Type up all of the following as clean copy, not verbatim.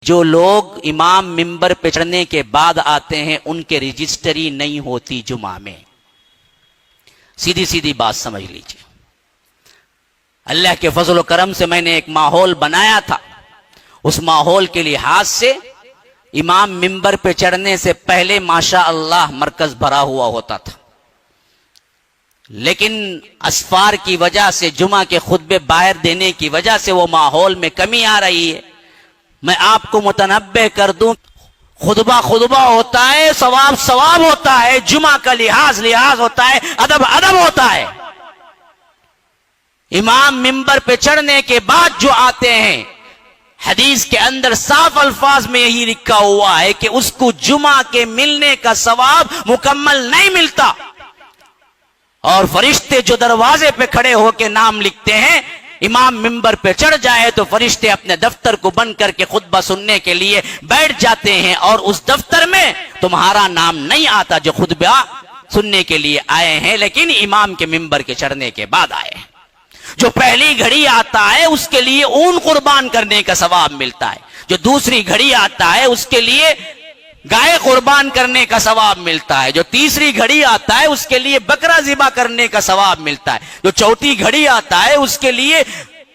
جو لوگ امام ممبر پہ چڑھنے کے بعد آتے ہیں ان کے رجسٹری نہیں ہوتی جمعہ میں. سیدھی سیدھی بات سمجھ لیجیے. اللہ کے فضل و کرم سے میں نے ایک ماحول بنایا تھا. اس ماحول کے لحاظ سے امام ممبر پہ چڑھنے سے پہلے ماشاء اللہ مرکز بھرا ہوا ہوتا تھا، لیکن اسفار کی وجہ سے، جمعہ کے خطبے باہر دینے کی وجہ سے وہ ماحول میں کمی آ رہی ہے. میں آپ کو متنبہ کر دوں، خطبہ ہوتا ہے، ثواب ہوتا ہے، جمعہ کا لحاظ ہوتا ہے، ادب ہوتا ہے. امام ممبر پہ چڑھنے کے بعد جو آتے ہیں، حدیث کے اندر صاف الفاظ میں یہی لکھا ہوا ہے کہ اس کو جمعہ کے ملنے کا ثواب مکمل نہیں ملتا. اور فرشتے جو دروازے پہ کھڑے ہو کے نام لکھتے ہیں، امام ممبر پہ چڑھ جائے تو فرشتے اپنے دفتر کو بند کر کے خطبہ سننے کے لیے بیٹھ جاتے ہیں، اور اس دفتر میں تمہارا نام نہیں آتا جو خطبہ سننے کے لیے آئے ہیں لیکن امام کے ممبر کے چڑھنے کے بعد آئے ہیں. جو پہلی گھڑی آتا ہے اس کے لیے اون قربان کرنے کا ثواب ملتا ہے، جو دوسری گھڑی آتا ہے اس کے لیے گائے قربان کرنے کا ثواب ملتا ہے، جو تیسری گھڑی آتا ہے اس کے لیے بکرا ذبح کرنے کا ثواب ملتا ہے، جو چوتھی گھڑی آتا ہے اس کے لیے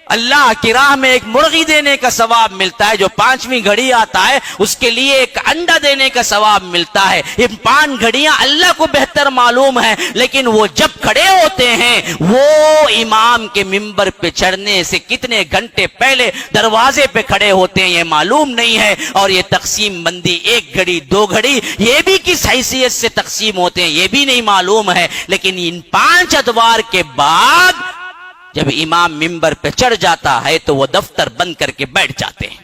اللہ کی راہ میں ایک مرغی دینے کا ثواب ملتا ہے، جو پانچویں گھڑی آتا ہے اس کے لیے ایک انڈا دینے کا ثواب ملتا ہے. یہ 5 گھڑیاں اللہ کو بہتر معلوم ہے، لیکن وہ جب کھڑے ہوتے ہیں وہ امام کے ممبر پہ چڑھنے سے کتنے گھنٹے پہلے دروازے پہ کھڑے ہوتے ہیں یہ معلوم نہیں ہے. اور یہ تقسیم بندی 1 گھڑی 2 گھڑی یہ بھی کس حیثیت سے تقسیم ہوتے ہیں یہ بھی نہیں معلوم ہے. لیکن ان 5 ادوار کے بعد جب امام ممبر پہ چڑھ جاتا ہے تو وہ دفتر بند کر کے بیٹھ جاتے ہیں.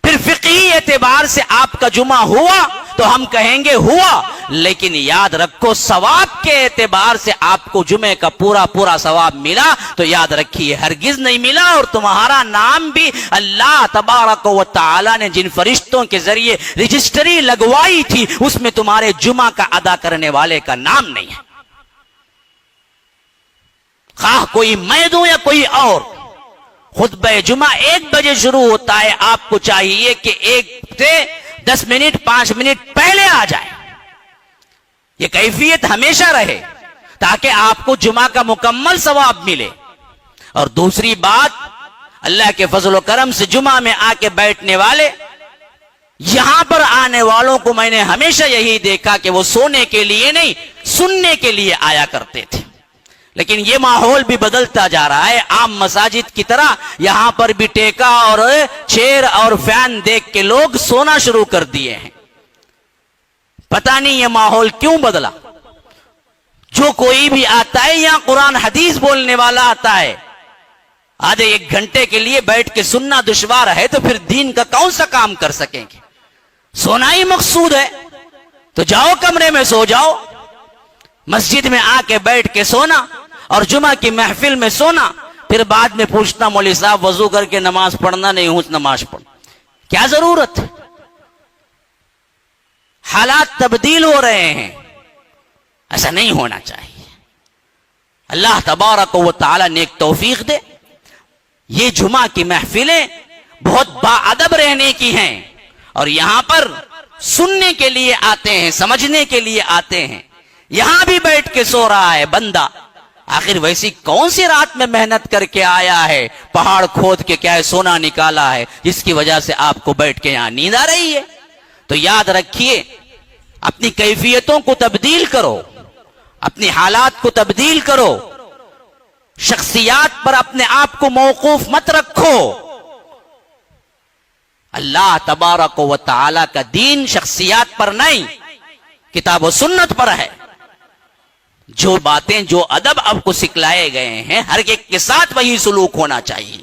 پھر فقہی اعتبار سے آپ کا جمعہ ہوا تو ہم کہیں گے ہوا، لیکن یاد رکھو ثواب کے اعتبار سے آپ کو جمعے کا پورا ثواب ملا تو یاد رکھیے ہرگز نہیں ملا. اور تمہارا نام بھی اللہ تبارک و تعالی نے جن فرشتوں کے ذریعے رجسٹری لگوائی تھی اس میں تمہارے جمعہ کا ادا کرنے والے کا نام نہیں ہے. خواہ کوئی میں دوں یا کوئی اور. خطبہ جمعہ 1 بجے شروع ہوتا ہے، آپ کو چاہیے کہ 1 سے 10 منٹ 5 منٹ پہلے آ جائے. یہ کیفیت ہمیشہ رہے تاکہ آپ کو جمعہ کا مکمل ثواب ملے. اور دوسری بات، اللہ کے فضل و کرم سے جمعہ میں آ کے بیٹھنے والے، یہاں پر آنے والوں کو میں نے ہمیشہ یہی دیکھا کہ وہ سونے کے لیے نہیں سننے کے لیے آیا کرتے تھے. لیکن یہ ماحول بھی بدلتا جا رہا ہے. عام مساجد کی طرح یہاں پر بھی ٹیکا اور چیئر اور فین دیکھ کے لوگ سونا شروع کر دیے ہیں. پتہ نہیں یہ ماحول کیوں بدلا. جو کوئی بھی آتا ہے یہاں قرآن حدیث بولنے والا آتا ہے، آدھے 1 گھنٹے کے لیے بیٹھ کے سننا دشوار ہے تو پھر دین کا کون سا کام کر سکیں گے. سونا ہی مقصود ہے تو جاؤ کمرے میں سو جاؤ. مسجد میں آ کے بیٹھ کے سونا اور جمعہ کی محفل میں سونا، پھر بعد میں پوچھنا مولوی صاحب وضو کر کے نماز پڑھنا نہیں ہوں نماز پڑھ، کیا ضرورت ہے؟ حالات تبدیل ہو رہے ہیں، ایسا نہیں ہونا چاہیے. اللہ تبارک و تعالی نے ایک توفیق دے. یہ جمعہ کی محفلیں بہت باادب رہنے کی ہیں اور یہاں پر سننے کے لیے آتے ہیں، سمجھنے کے لیے آتے ہیں. یہاں بھی بیٹھ کے سو رہا ہے بندہ. آخر ویسی کون سی رات میں محنت کر کے آیا ہے، پہاڑ کھود کے کیا ہے سونا نکالا ہے جس کی وجہ سے آپ کو بیٹھ کے یہاں نیند آ رہی ہے؟ تو یاد رکھیے اپنی کیفیتوں کو تبدیل کرو، اپنی حالات کو تبدیل کرو، شخصیات پر اپنے آپ کو موقوف مت رکھو. اللہ تبارک و تعالی کا دین شخصیات پر نہیں کتاب و سنت پر ہے. جو باتیں جو ادب آپ کو سکھلائے گئے ہیں ہر ایک کے ساتھ وہی سلوک ہونا چاہیے.